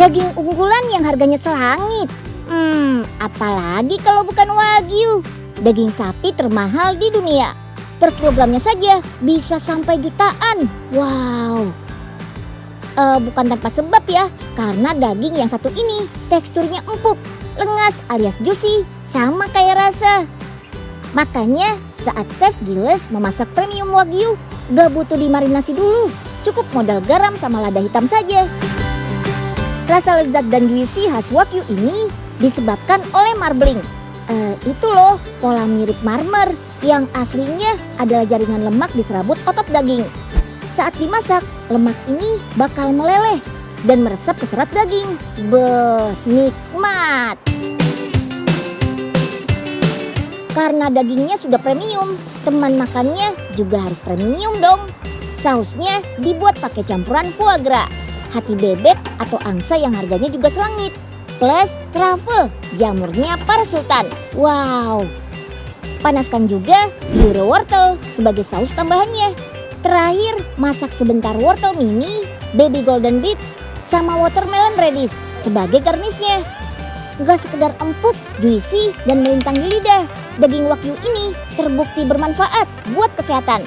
Daging unggulan yang harganya selangit. Apalagi kalau bukan Wagyu. Daging sapi termahal di dunia. Per kilogramnya saja bisa sampai jutaan. Wow. Bukan tanpa sebab ya, karena daging yang satu ini teksturnya empuk, lengas alias juicy, sama kayak rasa. Makanya saat Chef Gilles memasak premium Wagyu, gak butuh dimarinasi dulu, cukup modal garam sama lada hitam saja. Rasa lezat dan juicy khas Wagyu ini disebabkan oleh marbling. Itu loh, pola mirip marmer yang aslinya adalah jaringan lemak di serabut otot daging. Saat dimasak, lemak ini bakal meleleh dan meresap ke serat daging. Beuh, nikmat! Karena dagingnya sudah premium, teman makannya juga harus premium dong. Sausnya dibuat pakai campuran foie gras, hati bebek atau angsa yang harganya juga selangit. Plus truffle, jamurnya para sultan. Wow! Panaskan juga biuro wortel sebagai saus tambahannya. Terakhir, masak sebentar wortel mini, baby golden beets, sama watermelon radish sebagai garnisnya. Gak sekedar empuk, juicy, dan melintang di lidah, daging Wagyu ini terbukti bermanfaat buat kesehatan.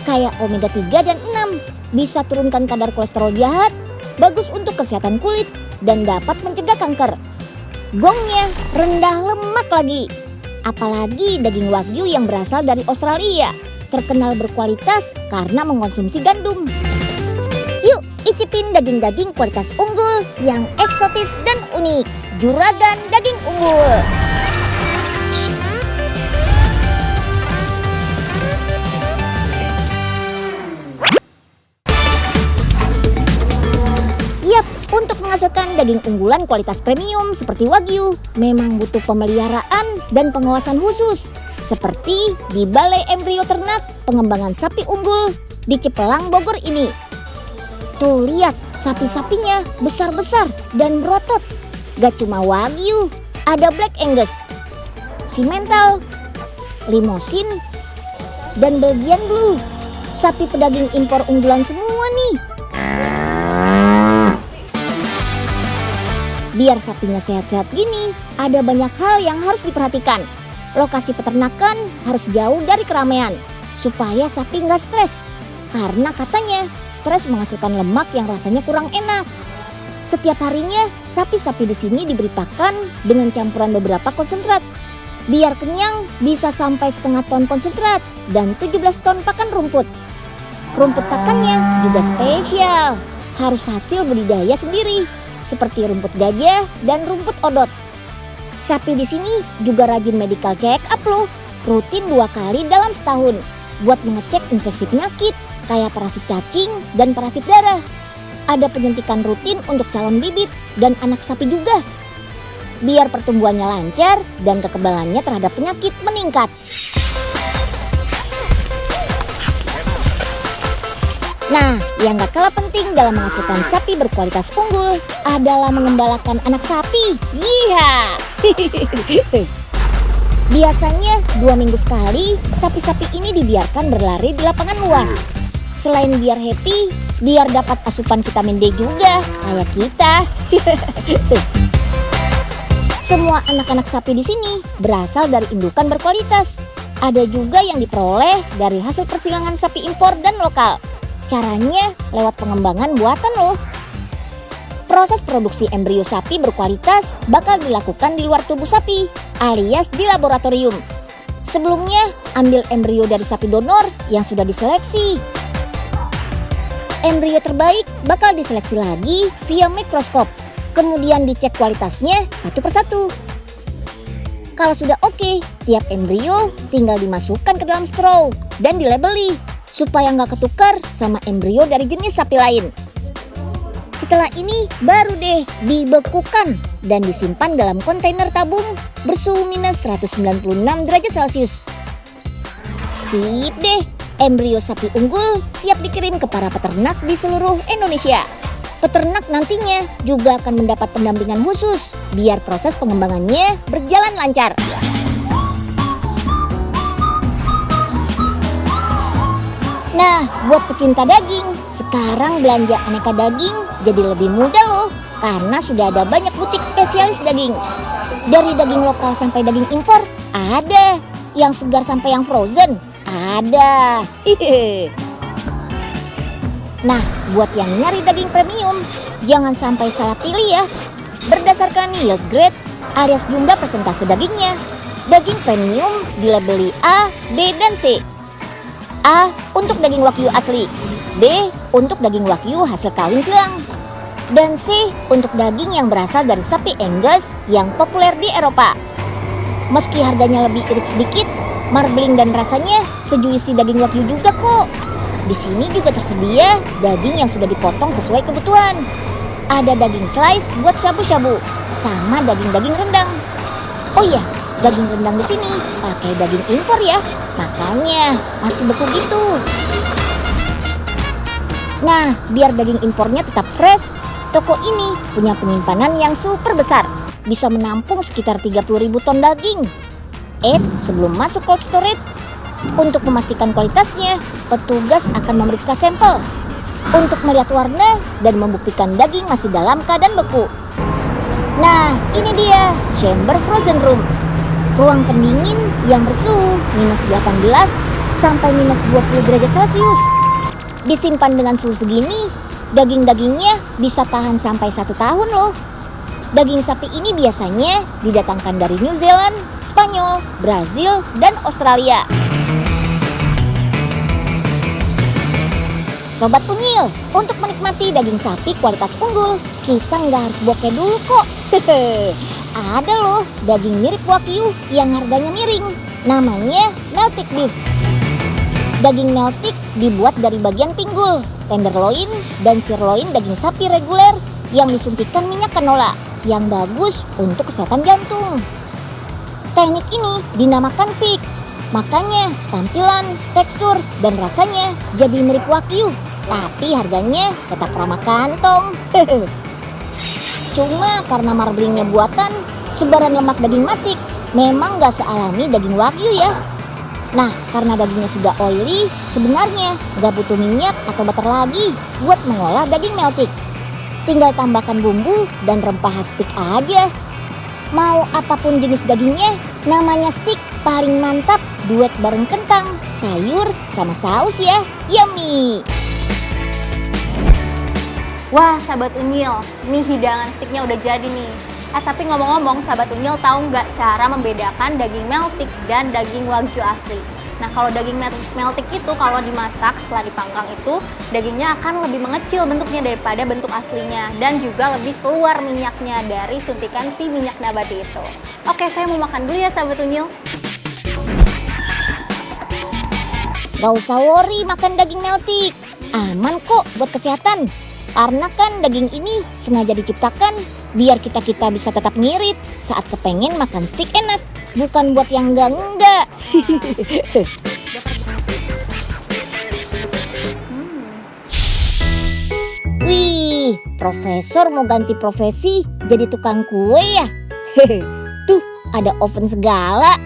Kayak omega 3 dan 6, bisa turunkan kadar kolesterol jahat, bagus untuk kesehatan kulit, dan dapat mencegah kanker. Gongnya rendah lemak lagi. Apalagi daging Wagyu yang berasal dari Australia, terkenal berkualitas karena mengkonsumsi gandum. Yuk icipin daging-daging kualitas unggul yang eksotis dan unik. Juragan Daging Unggul. Yap, untuk menghasilkan daging unggulan kualitas premium seperti Wagyu memang butuh pemeliharaan dan pengawasan khusus, seperti di Balai Embrio Ternak Pengembangan Sapi Unggul di Cipelang, Bogor ini. Tuh lihat, sapi-sapinya besar-besar dan berotot. Gak cuma Wagyu, ada Black Angus, Simmental, Limousin, dan Belgian Blue. Sapi pedaging impor unggulan semua nih. Biar sapinya sehat-sehat gini, ada banyak hal yang harus diperhatikan. Lokasi peternakan harus jauh dari keramaian, supaya sapi nggak stres. Karena katanya stres menghasilkan lemak yang rasanya kurang enak. Setiap harinya sapi-sapi di sini diberi pakan dengan campuran beberapa konsentrat. Biar kenyang bisa sampai setengah ton konsentrat dan 17 ton pakan rumput. Rumput pakannya juga spesial, harus hasil budidaya sendiri, seperti rumput gajah dan rumput odot. Sapi di sini juga rajin medical check up loh, rutin 2 kali dalam setahun, buat mengecek infeksi penyakit kayak parasit cacing dan parasit darah. Ada penyuntikan rutin untuk calon bibit dan anak sapi juga, biar pertumbuhannya lancar dan kekebalannya terhadap penyakit meningkat. Nah, yang gak kalah penting dalam menghasilkan sapi berkualitas unggul adalah mengembalakan anak sapi. Iya. Biasanya 2 minggu sekali sapi-sapi ini dibiarkan berlari di lapangan luas. Selain biar happy, biar dapat asupan vitamin D juga kayak kita. Semua anak-anak sapi di sini berasal dari indukan berkualitas. Ada juga yang diperoleh dari hasil persilangan sapi impor dan lokal. Caranya lewat pengembangan buatan loh. Proses produksi embrio sapi berkualitas bakal dilakukan di luar tubuh sapi, alias di laboratorium. Sebelumnya, ambil embrio dari sapi donor yang sudah diseleksi. Embrio terbaik bakal diseleksi lagi via mikroskop, kemudian dicek kualitasnya satu persatu. Kalau sudah oke, tiap embrio tinggal dimasukkan ke dalam straw dan dilabeli, supaya nggak ketukar sama embrio dari jenis sapi lain. Setelah ini baru deh dibekukan dan disimpan dalam kontainer tabung bersuhu minus 196 derajat Celcius. Sip deh, embrio sapi unggul siap dikirim ke para peternak di seluruh Indonesia. Peternak nantinya juga akan mendapat pendampingan khusus biar proses pengembangannya berjalan lancar. Nah, buat pecinta daging, sekarang belanja aneka daging jadi lebih mudah loh. karena sudah ada banyak butik spesialis daging. Dari daging lokal sampai daging impor ada, yang segar sampai yang frozen ada. Nah, buat yang nyari daging premium, jangan sampai salah pilih ya. Berdasarkan yield grade alias jumlah persentase dagingnya, daging premium dilabeli A, B, dan C. A untuk daging wagyu asli, B untuk daging wagyu hasil kawin silang, dan C untuk daging yang berasal dari sapi Angus yang populer di Eropa. Meski harganya lebih irit sedikit, marbling dan rasanya sejuisi daging wagyu juga kok. Di sini juga tersedia daging yang sudah dipotong sesuai kebutuhan. Ada daging slice buat shabu-shabu, sama daging-daging rendang. Oh iya, daging rendang di sini pakai daging impor ya, makanya masih beku gitu. Nah, biar daging impornya tetap fresh, toko ini punya penyimpanan yang super besar, bisa menampung sekitar 30.000 ton daging. Sebelum masuk cold storage, untuk memastikan kualitasnya, petugas akan memeriksa sampel untuk melihat warna dan membuktikan daging masih dalam keadaan beku. Nah, ini dia chamber frozen room, ruang pendingin yang bersuhu minus 18 sampai minus 20 derajat Celcius. Disimpan dengan suhu segini, daging-dagingnya bisa tahan sampai 1 tahun loh. Daging sapi ini biasanya didatangkan dari New Zealand, Spanyol, Brazil, dan Australia. Sobat Unyil, untuk menikmati daging sapi kualitas unggul, kita nggak harus bokeh dulu kok. Ada loh daging mirip wagyu yang harganya miring, namanya Meltik Beef. Daging Meltik dibuat dari bagian pinggul, tenderloin, dan sirloin daging sapi reguler yang disuntikkan minyak canola yang bagus untuk kesehatan jantung. Teknik ini dinamakan peak, makanya tampilan, tekstur, dan rasanya jadi mirip wagyu, tapi harganya tetap ramah kantong. Cuma karena marblingnya buatan, sebaran lemak daging matik memang gak sealami daging wagyu ya. Nah, karena dagingnya sudah oily, sebenarnya gak butuh minyak atau butter lagi buat mengolah daging meltik. Tinggal tambahkan bumbu dan rempah khas steak aja. Mau apapun jenis dagingnya, namanya steak paling mantap duet bareng kentang, sayur, sama saus ya. Yummy! Wah, sahabat Unyil, nih hidangan steaknya udah jadi nih. Tapi ngomong-ngomong, sahabat Unyil tahu nggak cara membedakan daging meltik dan daging wagyu asli? Nah, kalau daging meltik itu kalau dimasak setelah dipanggang itu, dagingnya akan lebih mengecil bentuknya daripada bentuk aslinya. Dan juga lebih keluar minyaknya dari suntikan si minyak nabati itu. Oke, saya mau makan dulu ya sahabat Unyil. Gak usah worry makan daging meltik, aman kok buat kesehatan. Karena kan daging ini sengaja diciptakan biar kita bisa tetap ngirit saat kepengen makan steak enak, bukan buat yang enggak. Wih, profesor mau ganti profesi jadi tukang kue ya? Tuh, ada oven segala.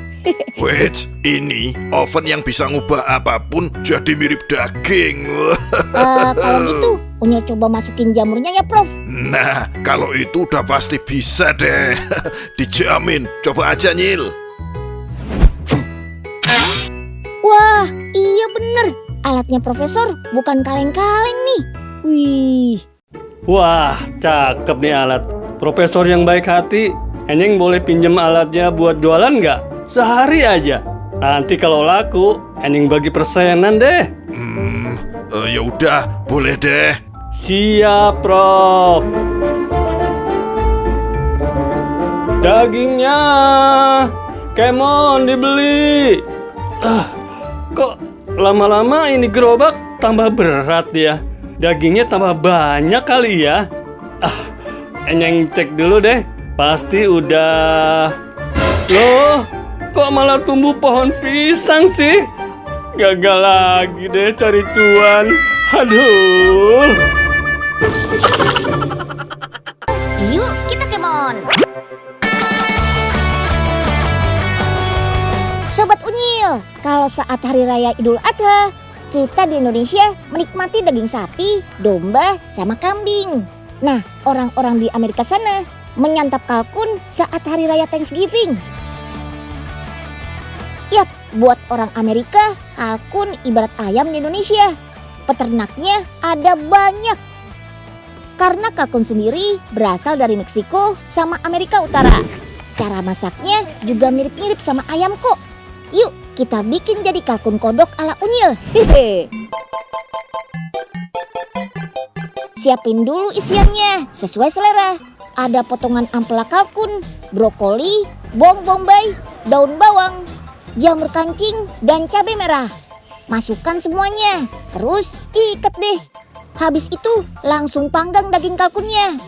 Wait, ini oven yang bisa ngubah apapun jadi mirip daging. Kalau gitu, Unyil coba masukin jamurnya ya, Prof. Nah, kalau itu udah pasti bisa deh. Dijamin, coba aja Nyil. Wah, iya bener. Alatnya Profesor bukan kaleng-kaleng nih. Wih. Wah, cakep nih alat. Profesor yang baik hati. Enyeng boleh pinjem alatnya buat jualan nggak? Sehari aja. Nanti kalau laku, Enyeng bagi persenan deh. Ya udah, boleh deh. Siap, Prof. Dagingnya, come on dibeli. Kok lama-lama ini gerobak tambah berat ya? Dagingnya tambah banyak kali ya? Enyeng cek dulu deh. Pasti udah. Loh, kok malah tumbuh pohon pisang sih? Gagal lagi deh cari cuan. Aduh. Yuk, kita kemon. Sobat Unyil, kalau saat Hari Raya Idul Adha, kita di Indonesia menikmati daging sapi, domba, sama kambing. Nah, orang-orang di Amerika sana menyantap kalkun saat hari raya Thanksgiving. Yap, buat orang Amerika, kalkun ibarat ayam di Indonesia. Peternaknya ada banyak. Karena kalkun sendiri berasal dari Meksiko sama Amerika Utara. Cara masaknya juga mirip-mirip sama ayam kok. Yuk, kita bikin jadi kalkun kodok ala Unyil. Hehe. Siapin dulu isiannya sesuai selera. Ada potongan ampela kalkun, brokoli, bawang bombay, daun bawang, jamur kancing, dan cabai merah. Masukkan semuanya, terus ikat deh. Habis itu langsung panggang daging kalkunnya.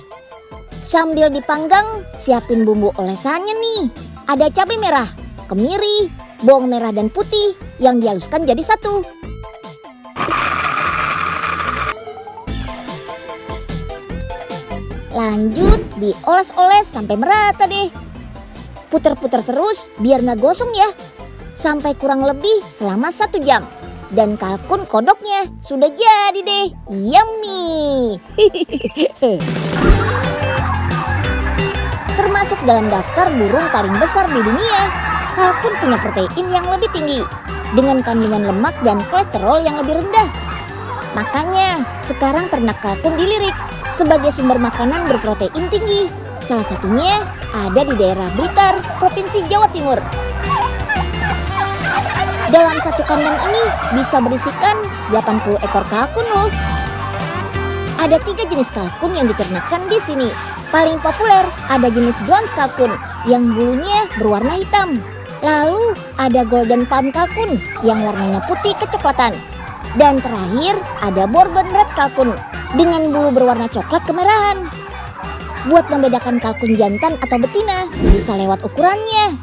Sambil dipanggang, siapin bumbu olesannya nih. Ada cabai merah, kemiri, bawang merah dan putih yang dihaluskan jadi satu. Lanjut dioles-oles sampai merata deh. Puter-puter terus biar nggak gosong ya. Sampai kurang lebih selama 1 jam. Dan kalkun kodoknya sudah jadi deh. Yummy. Termasuk dalam daftar burung paling besar di dunia, kalkun punya protein yang lebih tinggi dengan kandungan lemak dan kolesterol yang lebih rendah. Makanya sekarang ternak kalkun dilirik sebagai sumber makanan berprotein tinggi. Salah satunya ada di daerah Blitar, Provinsi Jawa Timur. Dalam satu kandang ini bisa berisikan 80 ekor kalkun loh. Ada 3 jenis kalkun yang diternakan di sini. Paling populer ada jenis bronze kalkun yang bulunya berwarna hitam. Lalu ada golden palm kalkun yang warnanya putih kecoklatan. Dan terakhir ada bourbon red kalkun dengan bulu berwarna coklat kemerahan. Buat membedakan kalkun jantan atau betina bisa lewat ukurannya.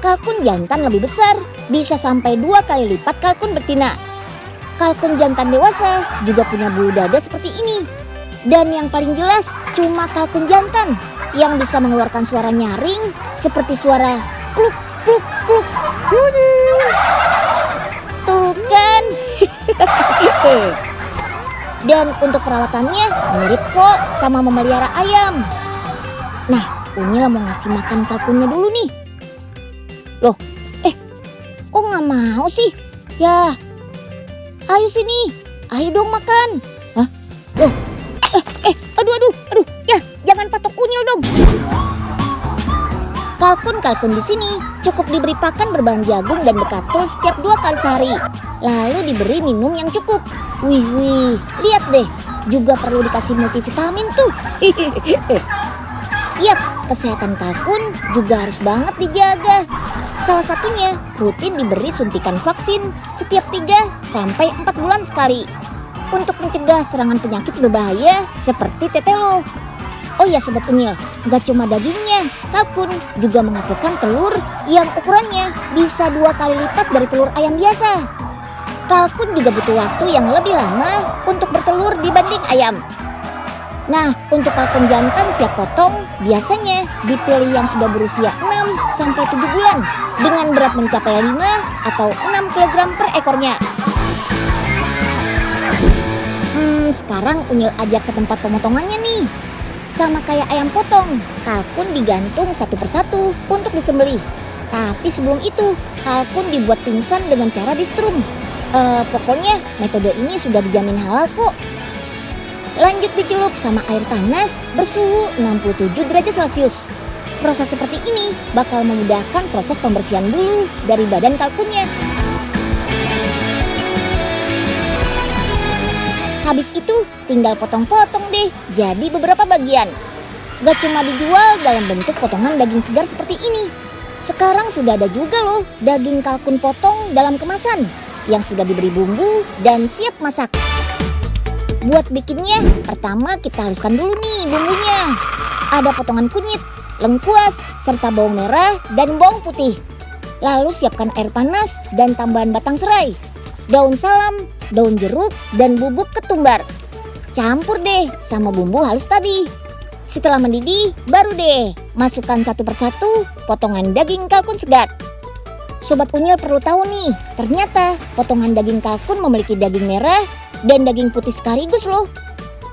Kalkun jantan lebih besar, bisa sampai 2 kali lipat kalkun betina. Kalkun jantan dewasa juga punya bulu dada seperti ini. Dan yang paling jelas cuma kalkun jantan yang bisa mengeluarkan suara nyaring seperti suara kluk kluk kluk. Tuh kan. Dan untuk perawatannya mirip kok sama memelihara ayam. Nah, Unyil mau ngasih makan kalkunnya dulu nih. Loh, kok nggak mau sih? Ya, ayo sini, ayo dong makan. Hah? Loh, aduh, ya jangan patok Unyil dong. Kalkun-kalkun di sini cukup diberi pakan berbahan jagung dan bekatul setiap 2 kali sehari. Lalu diberi minum yang cukup. Wih, lihat deh, juga perlu dikasih multivitamin tuh. Yap, kesehatan kalkun juga harus banget dijaga. Salah satunya rutin diberi suntikan vaksin setiap 3-4 bulan sekali. Untuk mencegah serangan penyakit berbahaya seperti tetelo. Oh ya Sobat Unyil, gak cuma dagingnya, kalkun juga menghasilkan telur yang ukurannya bisa 2 kali lipat dari telur ayam biasa. Kalkun juga butuh waktu yang lebih lama untuk bertelur dibanding ayam. Nah, untuk kalkun jantan siap potong, biasanya dipilih yang sudah berusia 6-7 bulan dengan berat mencapai 5 atau 6 kg per ekornya. Sekarang Unyil ajak ke tempat pemotongannya nih. Sama kayak ayam potong, kalkun digantung satu persatu untuk disembelih. Tapi sebelum itu, kalkun dibuat pingsan dengan cara distrum. Pokoknya metode ini sudah dijamin halal kok. Lanjut dicelup sama air panas bersuhu 67 derajat Celcius. Proses seperti ini bakal memudahkan proses pembersihan bulu dari badan kalkunnya. Habis itu tinggal potong-potong deh jadi beberapa bagian. Gak cuma dijual dalam bentuk potongan daging segar seperti ini. Sekarang sudah ada juga loh daging kalkun potong dalam kemasan yang sudah diberi bumbu dan siap masak. Buat bikinnya, pertama kita haluskan dulu nih bumbunya. Ada potongan kunyit, lengkuas, serta bawang merah dan bawang putih. Lalu siapkan air panas dan tambahan batang serai, daun salam, daun jeruk, dan bubuk ketumbar. Campur deh sama bumbu halus tadi. Setelah mendidih, baru deh masukkan satu persatu potongan daging kalkun segar. Sobat Unyil perlu tahu nih, ternyata potongan daging kalkun memiliki daging merah dan daging putih sekaligus loh.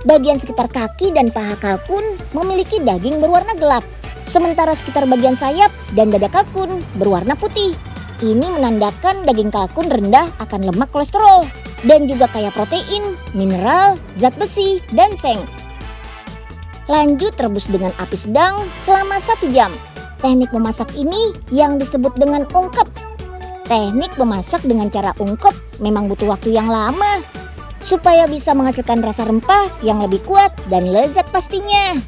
Bagian sekitar kaki dan paha kalkun memiliki daging berwarna gelap. Sementara sekitar bagian sayap dan dada kalkun berwarna putih. Ini menandakan daging kalkun rendah akan lemak kolesterol dan juga kaya protein, mineral, zat besi, dan seng. Lanjut rebus dengan api sedang selama 1 jam. Teknik memasak ini yang disebut dengan ungkep. Teknik memasak dengan cara ungkep memang butuh waktu yang lama supaya bisa menghasilkan rasa rempah yang lebih kuat dan lezat pastinya.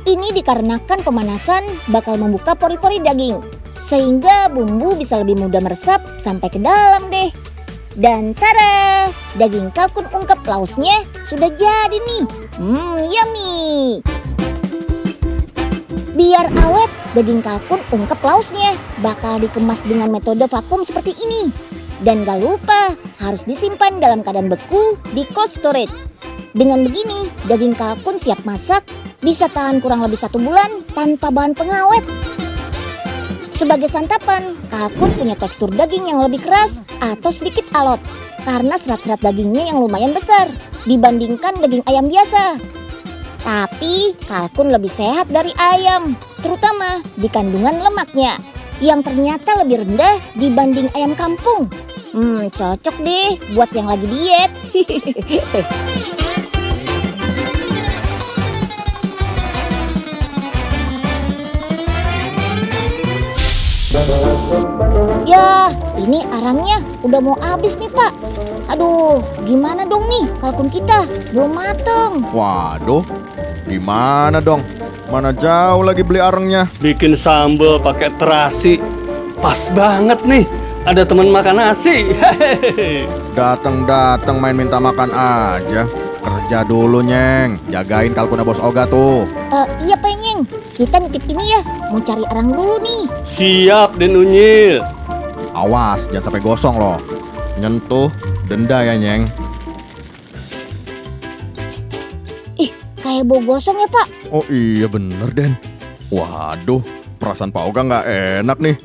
Ini dikarenakan pemanasan bakal membuka pori-pori daging, sehingga bumbu bisa lebih mudah meresap sampai ke dalam deh. Dan tada, daging kalkun ungkep lausnya sudah jadi nih. Yummy. Biar awet, daging kalkun ungkep lausnya bakal dikemas dengan metode vakum seperti ini. Dan gak lupa, harus disimpan dalam keadaan beku di cold storage. Dengan begini, daging kalkun siap masak, bisa tahan kurang lebih 1 bulan tanpa bahan pengawet. Sebagai santapan, kalkun punya tekstur daging yang lebih keras atau sedikit alot karena serat-serat dagingnya yang lumayan besar dibandingkan daging ayam biasa. Tapi kalkun lebih sehat dari ayam, terutama di kandungan lemaknya yang ternyata lebih rendah dibanding ayam kampung. Cocok deh buat yang lagi diet. Ya, ini arangnya udah mau habis nih Pak. Aduh, gimana dong nih kalkun kita? Belum mateng. Waduh, gimana dong? Mana jauh lagi beli arengnya? Bikin sambal pakai terasi. Pas banget nih. Ada teman makan nasi. Hehehe. Datang main minta makan aja. Kerja dulu, Nyeng. Jagain kalkunnya Bos Oga tuh. Iya Pak Nyeng, kita nitip ini ya. Mau cari arang dulu nih. Siap, Den Unyil. Awas, jangan sampai gosong loh. Nyentuh, denda ya, Nyeng. Ih, kayak bau gosong ya Pak. Oh iya bener, Den. Waduh, perasaan Pak Oga nggak enak nih.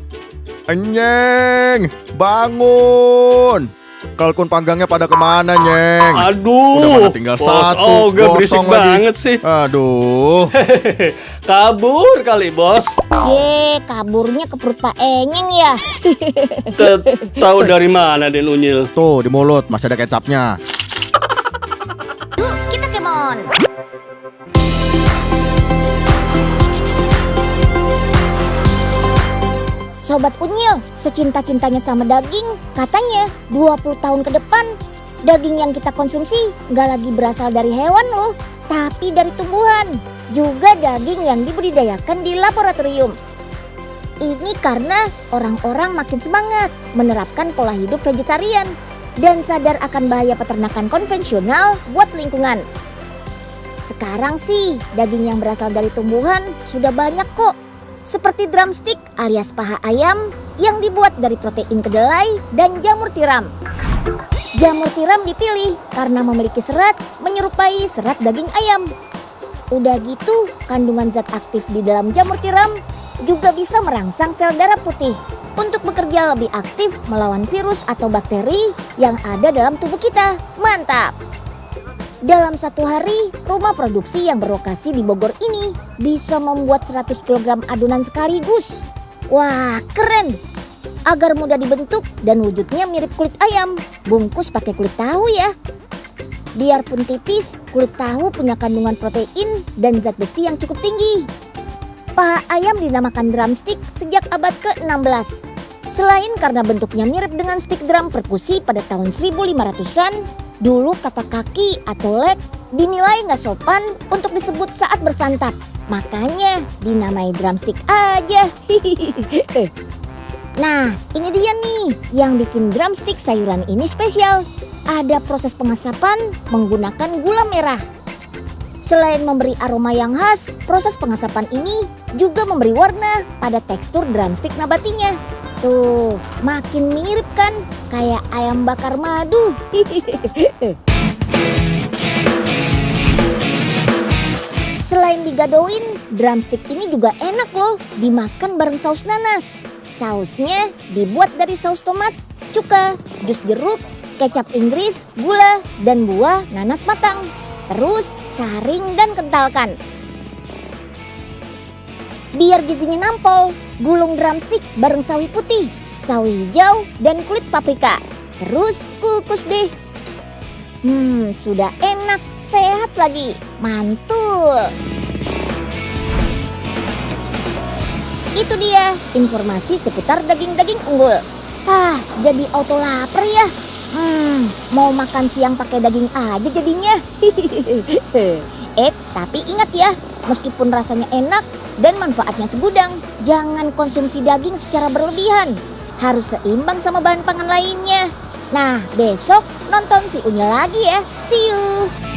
Nyeng, bangun. Kalkun panggangnya pada kemana, Nyeng? Aduh, Udah mana tinggal Bos satu, Oga berisik gosong lagi. banget sih. Aduh. Hehehe. Kabur kali, Bos. Kaburnya ke perut Pak Enyeng ya. Tahu dari mana, Den Unyil? Tuh di mulut masih ada kecapnya. Yuk, kita kemon. Sobat Unyil, secinta-cintanya sama daging, katanya 20 tahun ke depan, daging yang kita konsumsi nggak lagi berasal dari hewan loh, tapi dari tumbuhan. Juga daging yang dibudidayakan di laboratorium. Ini karena orang-orang makin semangat menerapkan pola hidup vegetarian dan sadar akan bahaya peternakan konvensional buat lingkungan. Sekarang sih, daging yang berasal dari tumbuhan sudah banyak kok. Seperti drumstick alias paha ayam yang dibuat dari protein kedelai dan jamur tiram. Jamur tiram dipilih karena memiliki serat menyerupai serat daging ayam. Udah gitu, kandungan zat aktif di dalam jamur tiram juga bisa merangsang sel darah putih untuk bekerja lebih aktif melawan virus atau bakteri yang ada dalam tubuh kita. Mantap! Dalam 1 hari, rumah produksi yang berlokasi di Bogor ini bisa membuat 100 kg adonan sekaligus. Wah, keren! Agar mudah dibentuk dan wujudnya mirip kulit ayam, bungkus pakai kulit tahu ya. Biarpun tipis, kulit tahu punya kandungan protein dan zat besi yang cukup tinggi. Paha ayam dinamakan drumstick sejak abad ke-16. Selain karena bentuknya mirip dengan stick drum perkusi pada tahun 1500-an, dulu kata kaki atau leg dinilai nggak sopan untuk disebut saat bersantap. Makanya dinamai drumstick aja. Nah, ini dia nih yang bikin drumstick sayuran ini spesial. Ada proses pengasapan menggunakan gula merah. Selain memberi aroma yang khas, proses pengasapan ini juga memberi warna pada tekstur drumstick nabatinya. Tuh, makin mirip kan kayak ayam bakar madu. Selain digadoin, drumstick ini juga enak loh dimakan bareng saus nanas. Sausnya dibuat dari saus tomat, cuka, jus jeruk, kecap Inggris, gula, dan buah nanas matang. Terus saring dan kentalkan. Biar gizinya nampol, gulung drumstick bareng sawi putih, sawi hijau, dan kulit paprika. Terus kukus deh. Sudah enak, sehat lagi, mantul. Itu dia informasi seputar daging-daging unggul. Jadi auto lapar ya. Mau makan siang pakai daging aja jadinya. Tapi ingat ya, meskipun rasanya enak dan manfaatnya segudang, jangan konsumsi daging secara berlebihan. Harus seimbang sama bahan pangan lainnya. Nah, besok nonton si Unyil lagi ya. See you.